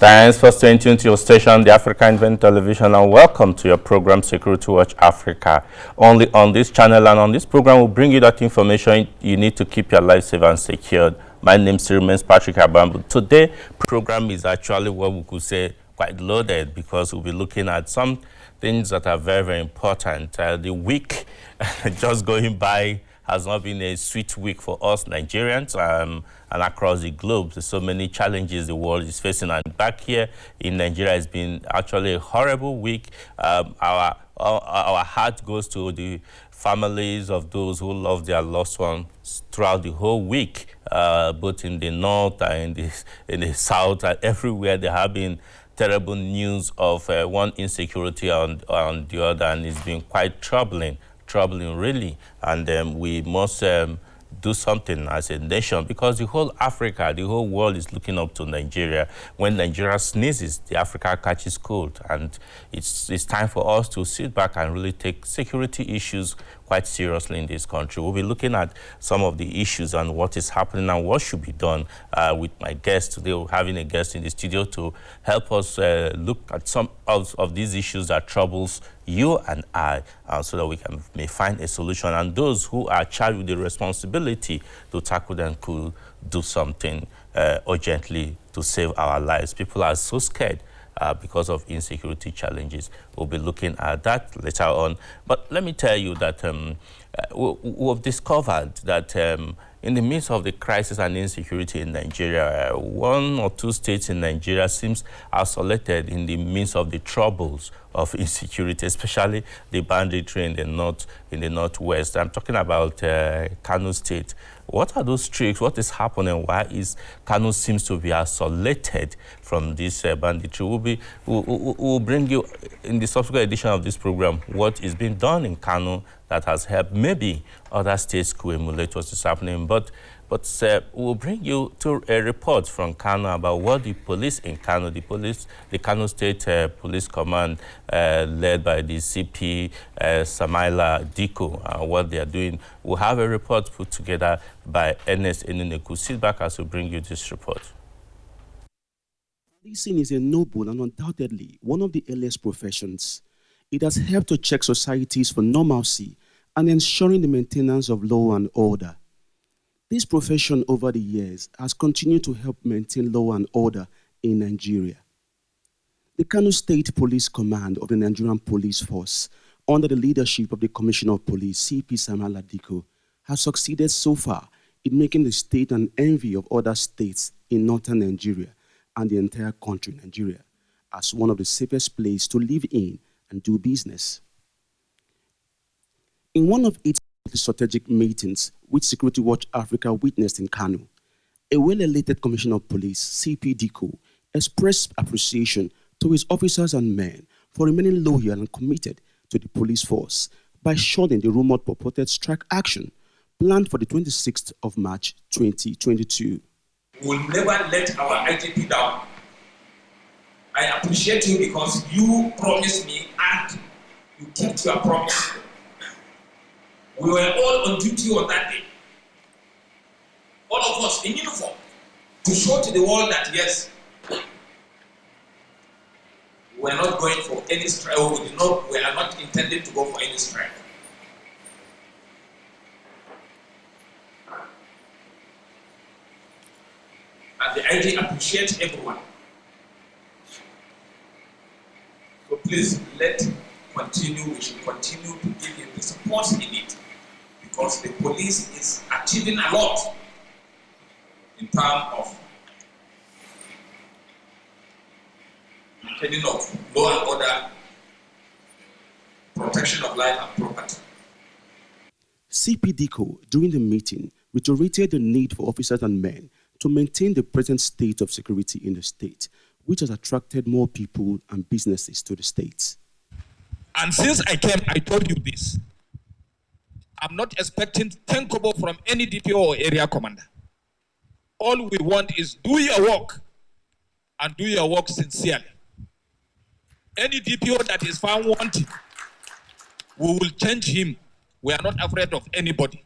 Thanks for staying tuned to your station, the Africa Invent Television, and welcome to your program, Security Watch Africa. Only on this channel and on this program, we'll bring you that information you need to keep your life safe and secured. My name still remains Patrick Abambu. Today's program is actually what we could say quite loaded, because we'll be looking at some things that are very, very important. The week just going by has not been a sweet week for us Nigerians and across the globe. There's so many challenges the world is facing, and back here in Nigeria, it's been actually a horrible week. Our heart goes to the families of those who lost their loved ones throughout the whole week, both in the north and in the south, and everywhere there have been terrible news of one insecurity on the other, and it's been quite troubling really. And we must do something as a nation, because the whole Africa, the whole world is looking up to Nigeria. When Nigeria sneezes, the Africa catches cold, and it's time for us to sit back and really take security issues quite seriously in this country. We'll be looking at some of the issues and what is happening and what should be done with my guest today. We're having a guest in the studio to help us look at some of these issues that troubles you and I, so that we may find a solution, and those who are charged with the responsibility to tackle them could do something urgently to save our lives. People are so scared because of insecurity challenges. We'll be looking at that later on. But let me tell you that we've discovered that in the midst of the crisis and insecurity in Nigeria, one or two states in Nigeria seems isolated in the midst of the troubles of insecurity, especially the banditry in the northwest. I'm talking about Kano State. What are those tricks? What is happening? Why is Kano seems to be isolated from this banditry? We'll bring you in the subsequent edition of this program what is being done in Kano that has helped. Maybe other states could emulate what is happening, but we'll bring you to a report from Kano about what the police in Kano, the Kano State Police Command, led by the CP Samaila Diko, what they are doing. We'll have a report put together by Ernest Enuneku. Sit back as we bring you this report. Policing is a noble and undoubtedly one of the earliest professions. It has helped to check societies for normalcy and ensuring the maintenance of law and order. This profession over the years has continued to help maintain law and order in Nigeria. The Kano State Police Command of the Nigerian Police Force, under the leadership of the Commissioner of Police, CP Samaila Diko, has succeeded so far in making the state an envy of other states in northern Nigeria and the entire country, Nigeria, as one of the safest places to live in and do business. In one of its strategic meetings which Security Watch Africa witnessed in Kano, a well-elected Commissioner of Police, CP Diko, expressed appreciation to his officers and men for remaining loyal and committed to the police force by shunning the rumored purported strike action planned for the 26th of March 2022. We will never let our IGP down. I appreciate you because you promised me and you kept your promise. We were all on duty on that day. All of us in uniform, to show to the world that yes, we are not going for any strike. We are not intended to go for any strike. And the IG appreciates everyone. So please we should continue to give him the support he needs, because the police is achieving a lot in terms of maintaining of law and order, protection of life and property. CP Diko, during the meeting, reiterated the need for officers and men to maintain the present state of security in the state, which has attracted more people and businesses to the state. And since I came, I told you this. I'm not expecting 10 kobo from any DPO or area commander. All we want is do your work and do your work sincerely. Any DPO that is found wanting, we will change him. We are not afraid of anybody.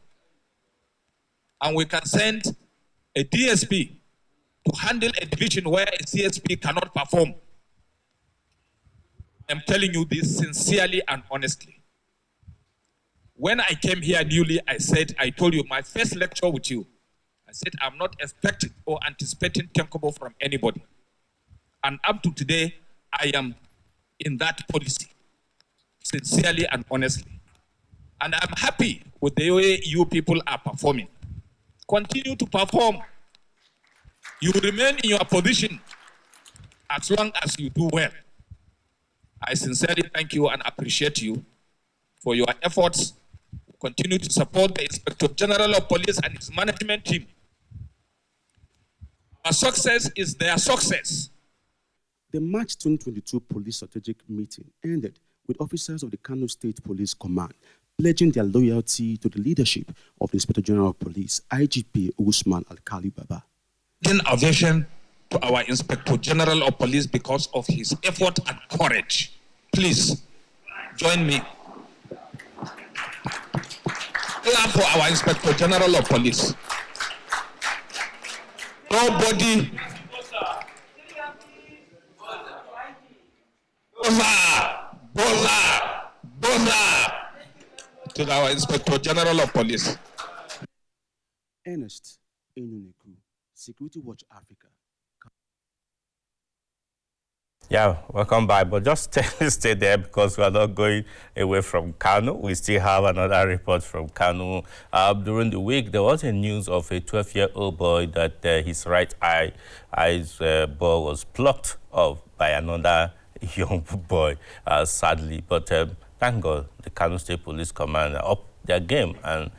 And we can send a DSP to handle a division where a CSP cannot perform. I'm telling you this sincerely and honestly. When I came here newly, I told you my first lecture with you, I said I'm not expecting or anticipating takeover from anybody. And up to today, I am in that policy, sincerely and honestly. And I'm happy with the way you people are performing. Continue to perform. You remain in your position as long as you do well. I sincerely thank you and appreciate you for your efforts. Continue to support the Inspector General of Police and his management team. Our success is their success. The March 2022 police strategic meeting ended with officers of the Kano State Police Command pledging their loyalty to the leadership of the Inspector General of Police, IGP Usman Alkali Baba. In ovation to our Inspector General of Police because of his effort and courage. Please join me. Clap for our Inspector General of Police. Nobody. Boza. To our Inspector General of Police. Ernest Enuneku, Security Watch Africa. Yeah, welcome back. But just stay there because we are not going away from Kano. We still have another report from Kano. During the week, there was a news of a 12-year-old boy that his right eye's ball was plucked off by another young boy, sadly. But thank God, the Kano State Police Command upped their game and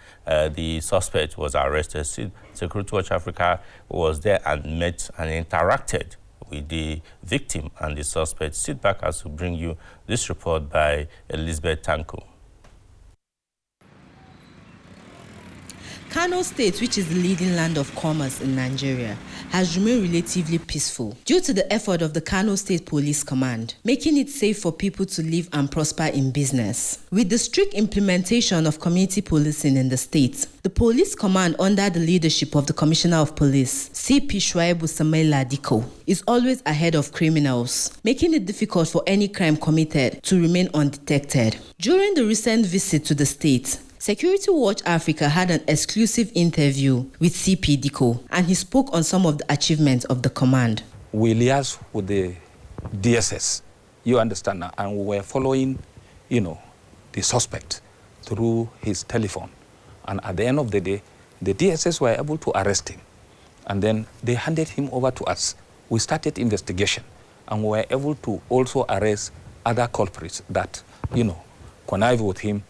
the suspect was arrested. Security Watch Africa was there and met and interacted with the victim and the suspect. Sit back as we bring you this report by Elizabeth Tanko. Kano State, which is the leading land of commerce in Nigeria, has remained relatively peaceful due to the effort of the Kano State Police Command, making it safe for people to live and prosper in business. With the strict implementation of community policing in the state, the Police Command, under the leadership of the Commissioner of Police, CP Shuaibu Samuel Ladiko, is always ahead of criminals, making it difficult for any crime committed to remain undetected. During the recent visit to the state, Security Watch Africa had an exclusive interview with CP Diko, and he spoke on some of the achievements of the command. We liaised with the DSS, you understand now, and we were following, the suspect through his telephone. And at the end of the day, the DSS were able to arrest him. And then they handed him over to us. We started investigation, and we were able to also arrest other culprits that, connive with him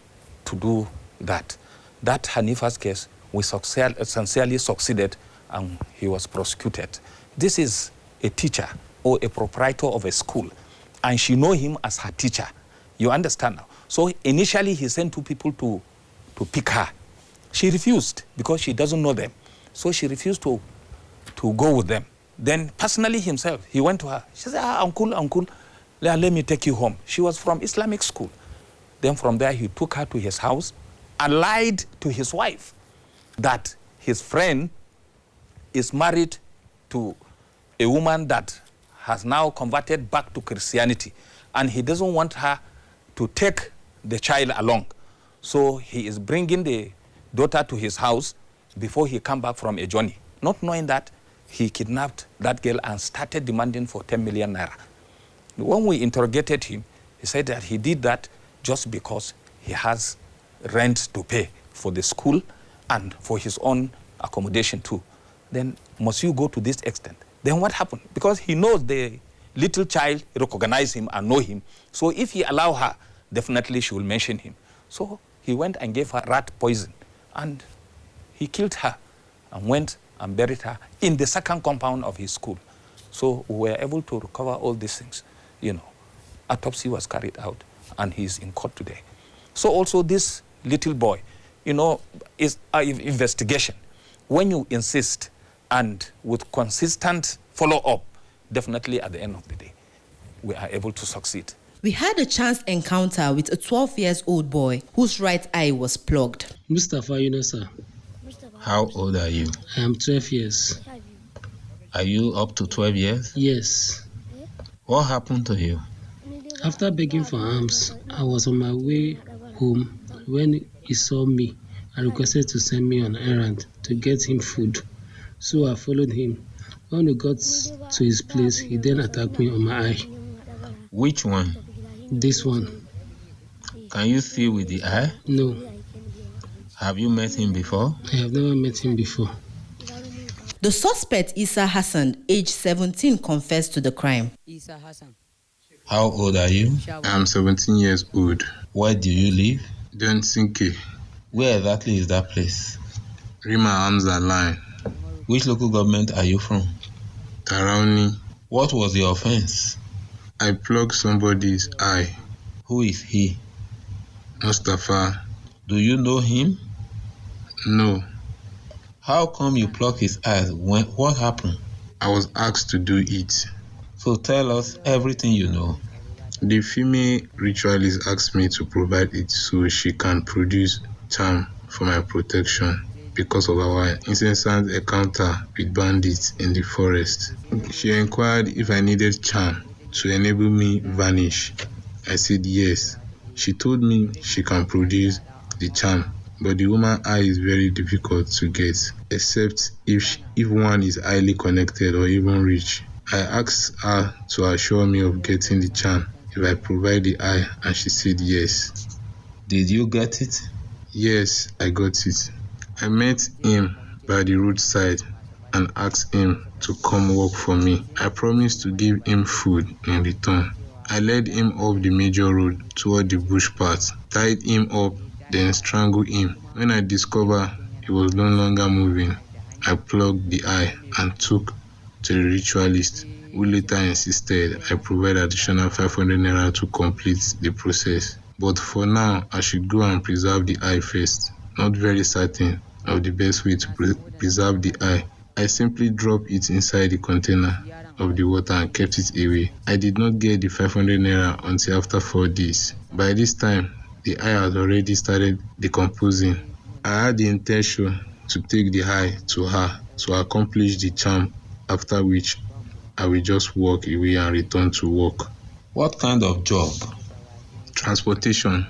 to do that. That Hanifa's case, we sincerely succeeded and he was prosecuted. This is a teacher or a proprietor of a school, and she know him as her teacher. You understand now? So initially he sent two people to pick her. She refused because she doesn't know them. So she refused to go with them. Then personally himself, he went to her. She said, uncle, let me take you home. She was from Islamic school. Then from there he took her to his house and lied to his wife that his friend is married to a woman that has now converted back to Christianity, and he doesn't want her to take the child along. So he is bringing the daughter to his house before he come back from a journey, not knowing that he kidnapped that girl and started demanding for 10 million naira. When we interrogated him, he said that he did that just because he has rent to pay for the school and for his own accommodation too. Then must you go to this extent? Then what happened? Because he knows the little child recognize him and know him. So if he allow her, definitely she will mention him. So he went and gave her rat poison and he killed her and went and buried her in the second compound of his school. So we were able to recover all these things. Autopsy was carried out and he's in court today. So also this little boy, is an investigation. When you insist and with consistent follow-up, definitely at the end of the day, we are able to succeed. We had a chance encounter with a 12-year-old boy whose right eye was plugged. Mustafa Yunusa. How old are you? I am 12 years. Are you up to 12 years? Yes. What happened to you? After begging for alms, I was on my way home when he saw me and requested to send me on an errand to get him food. So I followed him. When we got to his place, he then attacked me on my eye. Which one? This one. Can you see with the eye? No. Have you met him before? I have never met him before. The suspect, Isa Hassan, age 17, confessed to the crime. Isa Hassan. How old are you? I'm 17 years old. Where do you live? Donsinke. Where exactly is that place? Rima Hamza line. Which local government are you from? Tarauni. What was the offense? I plugged somebody's eye. Who is he? Mustafa. Do you know him? No. How come you plucked his eyes? What happened? I was asked to do it. So tell us everything you know. The female ritualist asked me to provide it so she can produce charm for my protection because of our incessant encounter with bandits in the forest. She inquired if I needed charm to enable me vanish. I said yes. She told me she can produce the charm, but the woman's eye is very difficult to get, except if one is highly connected or even rich. I asked her to assure me of getting the charm if I provide the eye, and she said yes. Did you get it? Yes, I got it. I met him by the roadside and asked him to come work for me. I promised to give him food in return. I led him up the major road toward the bush path, tied him up, then strangled him. When I discovered he was no longer moving, I plugged the eye and took to the ritualist, who later insisted I provide additional 500 naira to complete the process. But for now, I should go and preserve the eye first. Not very certain of the best way to preserve the eye. I simply dropped it inside the container of the water and kept it away. I did not get the 500 naira until after 4 days. By this time, the eye had already started decomposing. I had the intention to take the eye to her to accomplish the charm, after which I will just walk away and return to work. What kind of job? Transportation.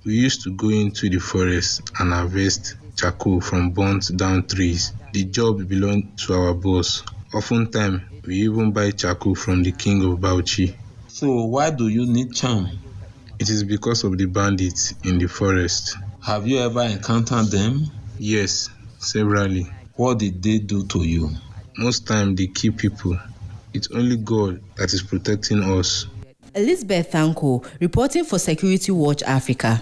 We used to go into the forest and harvest charcoal from burnt down trees. The job belonged to our boss. Oftentimes, we even buy charcoal from the king of Bauchi. So why do you need charm? It is because of the bandits in the forest. Have you ever encountered them? Yes, severally. What did they do to you? Most times they kill people. It's only God that is protecting us. Elizabeth Thanko, reporting for Security Watch Africa.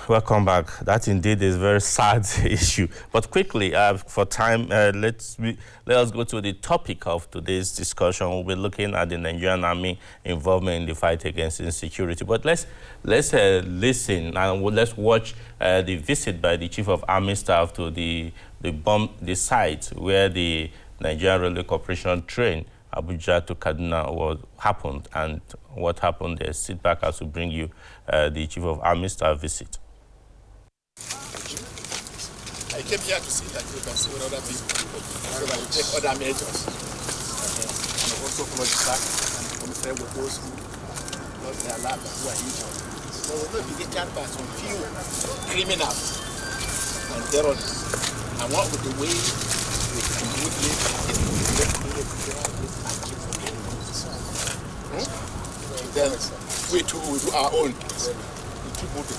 Welcome back. That indeed is a very sad issue. But quickly, for time, let us go to the topic of today's discussion. We'll be looking at the Nigerian Army involvement in the fight against insecurity. But let's listen and let's watch the visit by the Chief of Army Staff to the site where the Nigerian Railway Corporation train Abuja to Kaduna happened, and what happened there. Sit back as we bring you the Chief of Army Staff visit. I came here to see that you can see with other people, so that you take other measures. And also follow the fact and compare with those who lost their lives and who are injured. So we will be taken by some few criminals and terrorists. And what with the way we can do this is to let people then we too will do our own. We keep moving.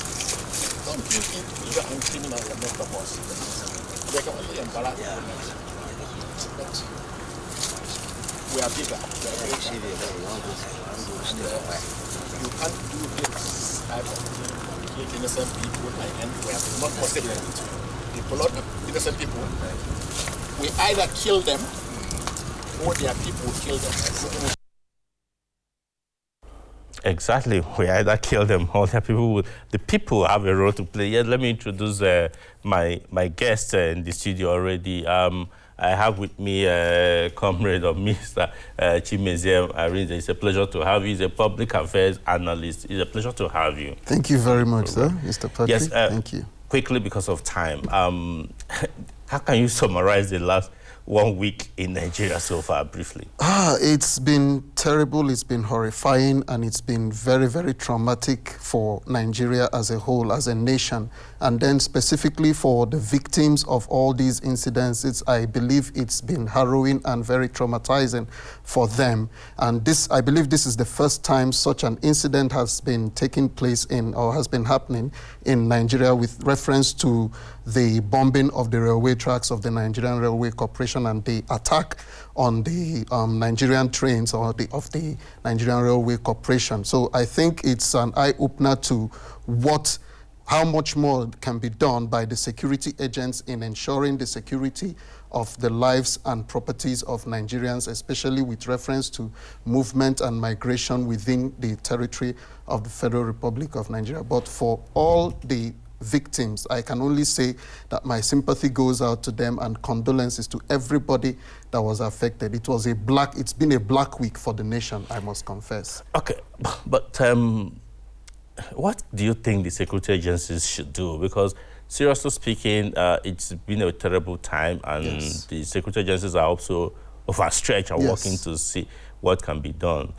Don't feel either I'm criminal or not the boss. They can only embarrass the government. But we are bigger. We are very serious. And you can't do this type of thing, kill innocent people, and we are not possible. The blood of innocent people, we either kill them or their people will kill them. Exactly. We either kill them or the people have a role to play. Yeah, let me introduce my guest in the studio already. I have with me a comrade of Mr. Chimezie Arinze. It's a pleasure to have you. He's a public affairs analyst. It's a pleasure to have you. Thank you very much, sir, Mr. Patrick. Yes, thank you. Quickly, because of time, how can you summarize the last 1 week in Nigeria so far, briefly? It's been terrible, it's been horrifying, and it's been very, very traumatic for Nigeria as a whole, as a nation. And then specifically for the victims of all these incidents, I believe it's been harrowing and very traumatizing for them. And I believe this is the first time such an incident has been taking place or has been happening in Nigeria with reference to the bombing of the railway tracks of the Nigerian Railway Corporation and the attack on the Nigerian trains of the Nigerian Railway Corporation. So I think it's an eye-opener to how much more can be done by the security agents in ensuring the security of the lives and properties of Nigerians, especially with reference to movement and migration within the territory of the Federal Republic of Nigeria. But for all the victims, I can only say that my sympathy goes out to them and condolences to everybody that was affected. It's been a black week for the nation, I must confess. Okay, but what do you think the security agencies should do? Because seriously speaking, it's been a terrible time, and yes, the security agencies are also overstretched and yes, working to see what can be done.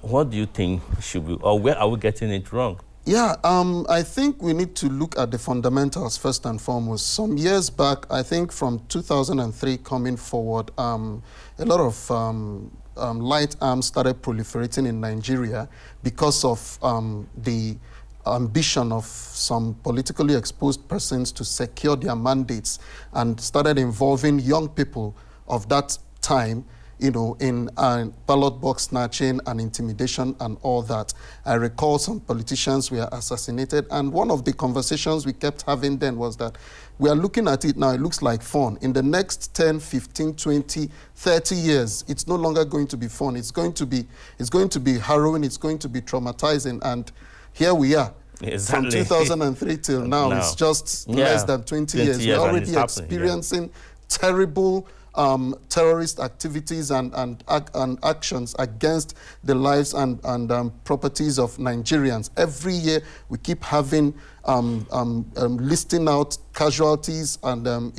What do you think where are we getting it wrong? Yeah, I think we need to look at the fundamentals first and foremost. Some years back, I think from 2003 coming forward, a lot of light arms started proliferating in Nigeria because of the ambition of some politically exposed persons to secure their mandates, and started involving young people of that time, in ballot box snatching and intimidation and all that. I recall some politicians were assassinated, and one of the conversations we kept having then was that we are looking at it now, it looks like fun. In the next 10, 15, 20, 30 years, it's no longer going to be fun. It's going to be harrowing, it's going to be traumatizing, and here we are. Exactly. From 2003 till now, it's just less than 20 years. We're already experiencing terrible terrorist activities and actions against the lives and properties of Nigerians. Every year we keep having listing out casualties and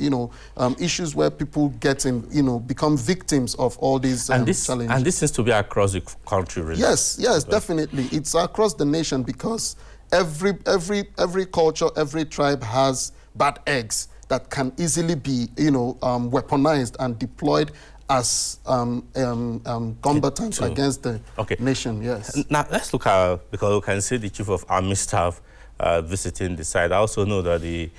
issues where people become victims of all these challenges. And this seems to be across the country, really. Yes, definitely. It's across the nation because every culture, every tribe has bad eggs that can easily be, weaponized and deployed as combatants against the nation. Yes. Now let's look at, because we can see the Chief of Army Staff visiting the site. I also know that the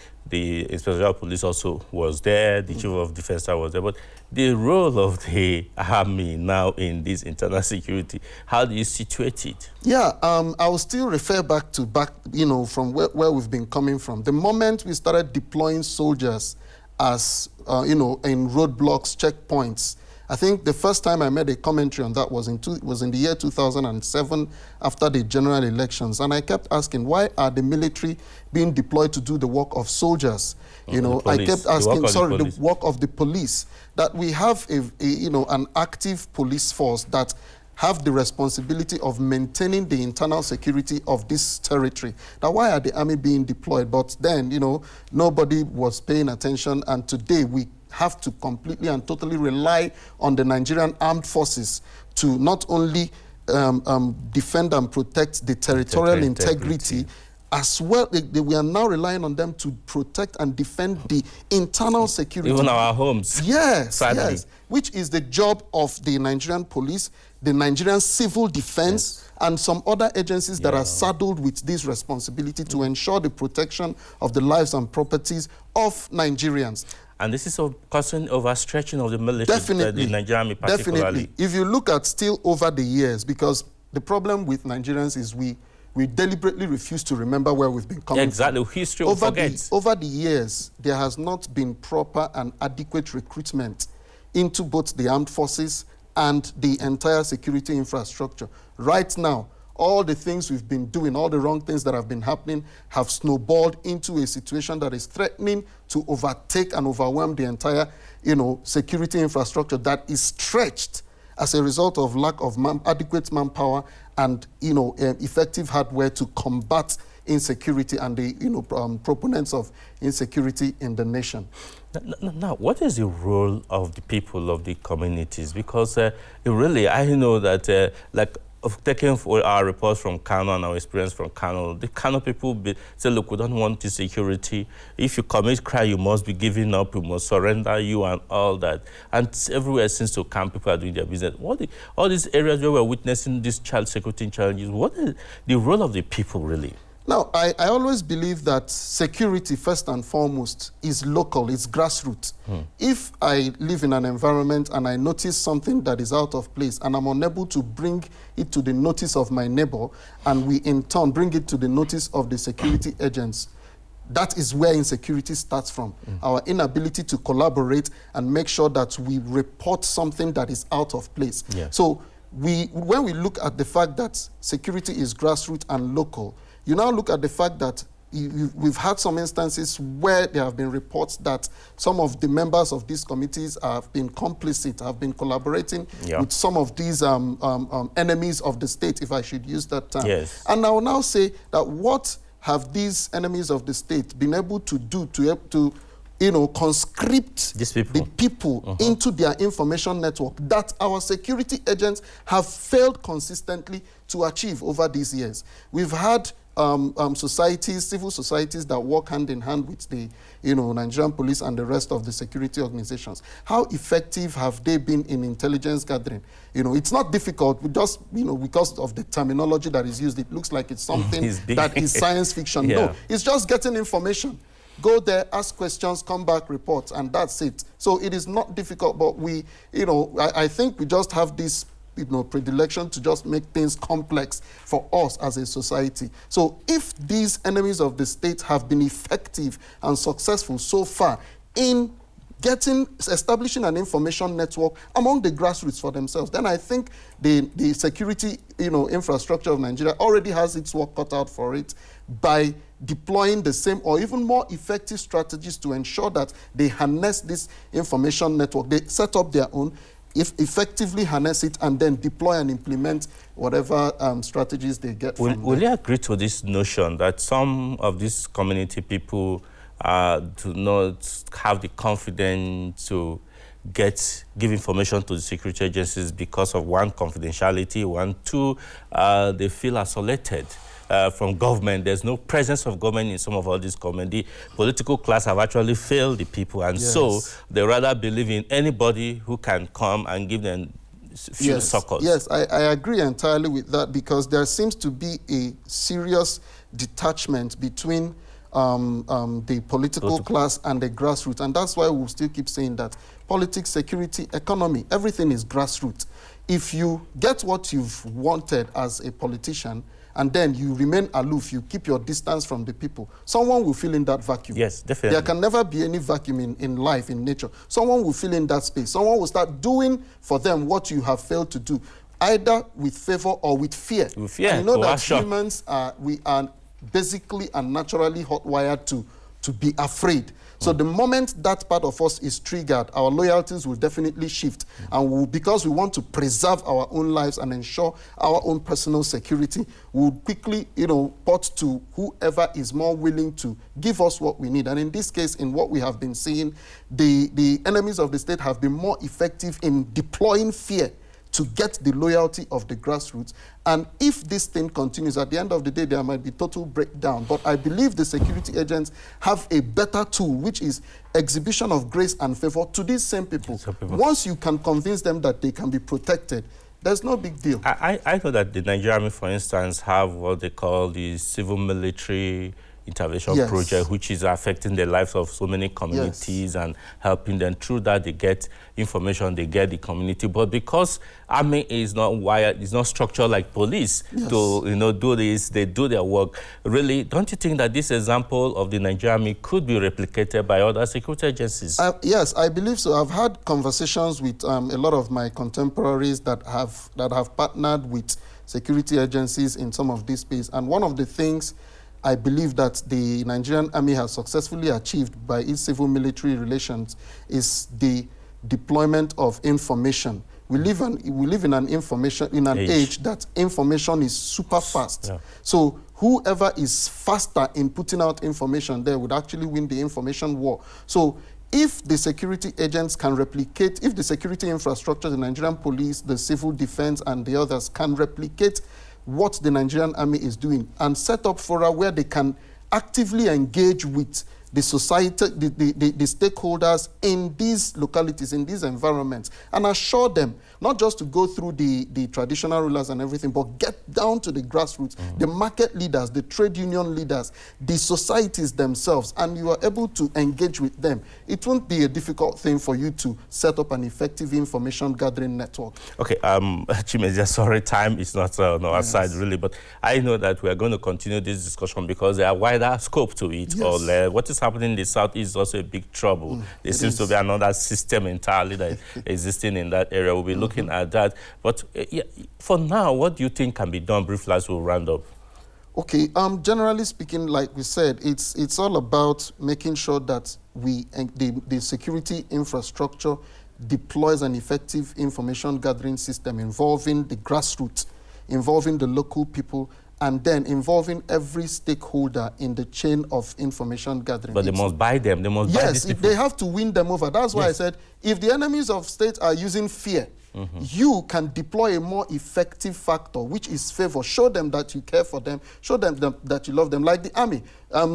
Inspector of Police also was there. The Chief of Defense Staff was there. But the role of the Army now in this internal security, how do you situate it? Yeah, I will still refer back from where we've been coming from. The moment we started deploying soldiers as, in roadblocks, checkpoints, I think the first time I made a commentary on that was in the year 2007 after the general elections. And I kept asking, why are the military being deployed to do the work of soldiers? I kept asking, the work of the police. That we have an active police force that have the responsibility of maintaining the internal security of this territory. Now, why are the army being deployed? But then, nobody was paying attention, and today we have to completely and totally rely on the Nigerian armed forces to not only defend and protect the territorial integrity, as well, we are now relying on them to protect and defend the internal security. Even our homes. Yes, yes. Which is the job of the Nigerian police, the Nigerian civil defense, and some other agencies that are saddled with this responsibility to ensure the protection of the lives and properties of Nigerians. And this is causing overstretching of the military, the Nigerian Army particularly. Definitely. If you look at still over the years, because the problem with Nigerians is we deliberately refuse to remember where we've been coming from. Exactly. History will forget. Over the years, there has not been proper and adequate recruitment into both the armed forces and the entire security infrastructure. Right now, all the things we've been doing, all the wrong things that have been happening have snowballed into a situation that is threatening to overtake and overwhelm the entire, security infrastructure that is stretched as a result of lack of adequate manpower and, effective hardware to combat insecurity and the, proponents of insecurity in the nation. Now, what is the role of the people of the communities? Because really, I know that, taking our reports from Kano and our experience from Kano, the Kano people say, look, we don't want the security. If you commit crime, you must be giving up, we must surrender you and all that. And everywhere seems to come, people are doing their business. All these areas where we're witnessing these child security challenges, what is the role of the people really? Now, I always believe that security, first and foremost, is local, it's grassroots. If I live in an environment and I notice something that is out of place and I'm unable to bring it to the notice of my neighbor, and we in turn bring it to the notice of the security agents, that is where insecurity starts from. Our inability to collaborate and make sure that we report something that is out of place. Yeah. So when we look at the fact that security is grassroots and local, you now look at the fact that we've had some instances where there have been reports that some of the members of these committees have been complicit, have been collaborating with some of these enemies of the state, if I should use that term. Yes. And I will now say that what have these enemies of the state been able to do to conscript the people into their information network that our security agents have failed consistently to achieve over these years? We've had societies, civil societies that work hand in hand with the, Nigerian police and the rest of the security organizations. How effective have they been in intelligence gathering? It's not difficult. We just, because of the terminology that is used, it looks like it's something that is science fiction. Yeah. No, it's just getting information. Go there, ask questions, come back, report, and that's it. So it is not difficult, but I think we just have this predilection to just make things complex for us as a society. So if these enemies of the state have been effective and successful so far in establishing an information network among the grassroots for themselves, then I think the security infrastructure of Nigeria already has its work cut out for it by deploying the same or even more effective strategies to ensure that they harness this information network. They set up their own, effectively harness it, and then deploy and implement whatever strategies they get from Will you agree to this notion that some of these community people do not have the confidence to give information to the security agencies because of, one, confidentiality, one, two, they feel isolated from government? There's no presence of government in some of all these communities. The political class have actually failed the people, and so they rather believe in anybody who can come and give them few succors. Yes, I agree entirely with that, because there seems to be a serious detachment between the political class and the grassroots, and that's why we'll still keep saying that politics, security, economy, everything is grassroots. If you get what you've wanted as a politician and then you remain aloof, you keep your distance from the people, someone will fill in that vacuum. Yes, definitely. There can never be any vacuum in life, in nature. Someone will fill in that space. Someone will start doing for them what you have failed to do, either with favor or with fear. With fear, and that humans we are basically and naturally hot-wired to be afraid. So the moment that part of us is triggered, our loyalties will definitely shift. And because we want to preserve our own lives and ensure our own personal security, we'll quickly, port to whoever is more willing to give us what we need. And in this case, in what we have been seeing, the enemies of the state have been more effective in deploying fear to get the loyalty of the grassroots. And if this thing continues, at the end of the day, there might be total breakdown. But I believe the security agents have a better tool, which is exhibition of grace and favor to these same people. Once you can convince them that they can be protected, there's no big deal. I know that the Nigerian Army, for instance, have what they call the civil military intervention project, which is affecting the lives of so many communities and helping them. Through that, they get information, they get the community. But because army is not wired, it's not structured like police to do this, they do their work. Really, don't you think that this example of the Nigerian Army could be replicated by other security agencies? Yes, I believe so. I've had conversations with a lot of my contemporaries that have partnered with security agencies in some of this space. And one of the things I believe that the Nigerian Army has successfully achieved by its civil-military relations is the deployment of information. We live in an age that information is super fast. Yeah. So whoever is faster in putting out information there would actually win the information war. So if the security agents can replicate, if the security infrastructure, the Nigerian police, the civil defense, and the others can replicate what the Nigerian Army is doing and set up fora where they can actively engage with the society, the stakeholders in these localities, in these environments, and assure them not just to go through the traditional rulers and everything, but get down to the grassroots, the market leaders, the trade union leaders, the societies themselves, and you are able to engage with them. It won't be a difficult thing for you to set up an effective information gathering network. Okay, Chimezie, sorry, time is not on our side really, but I know that we are going to continue this discussion because there are wider scope to it. Yes. Or what is happening in the South is also a big trouble. There seems to be another system entirely that is existing in that area. We'll be looking at that. But for now, what do you think can be done briefly as we'll round up? Okay, generally speaking, like we said, it's all about making sure that the security infrastructure deploys an effective information gathering system involving the grassroots, involving the local people, and then involving every stakeholder in the chain of information gathering. But they must buy them. They must buy these people. Yes, they have to win them over. That's why I said, if the enemies of state are using fear, you can deploy a more effective factor, which is favor. Show them that you care for them. Show them that you love them. Like the army.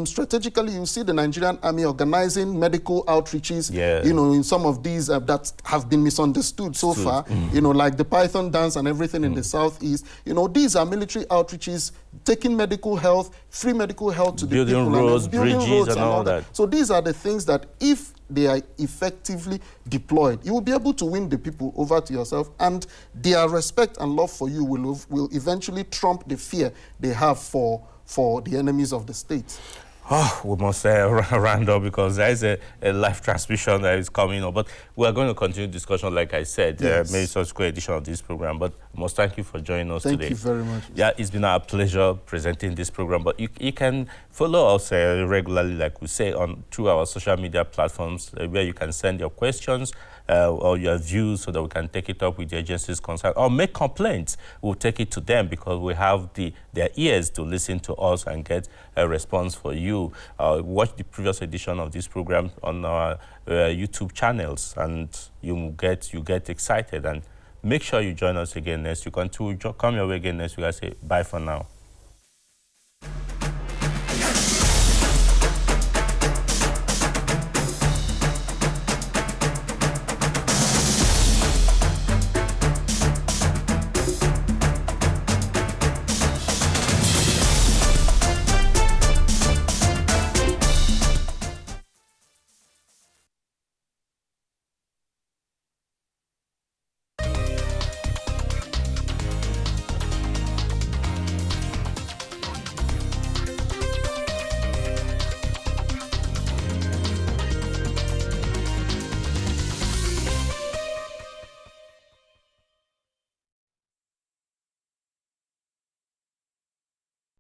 Strategically, you see the Nigerian Army organizing medical outreaches, in some of these that have been misunderstood so far, like the Python dance and everything in the Southeast. These are military outreaches, taking medical health, free medical health to the people. Building roads, bridges, and all that. So these are the things that if they are effectively deployed, you will be able to win the people over to yourself, and their respect and love for you will eventually trump the fear they have for the enemies of the state. We must round up because there is a live transmission that is coming up. But we are going to continue discussion, like I said, maybe subsequent edition of this program. But I must thank you for joining us today. Thank you very much. Yeah, it's been our pleasure presenting this program. But you can follow us regularly, like we say, through our social media platforms, where you can send your questions or your views so that we can take it up with the agencies concerned, or make complaints. We'll take it to them because we have their ears to listen to us and get a response for you. Watch the previous edition of this program on our YouTube channels, and you get excited. And make sure you join us again next week. Until we come your way again next week, I say bye for now.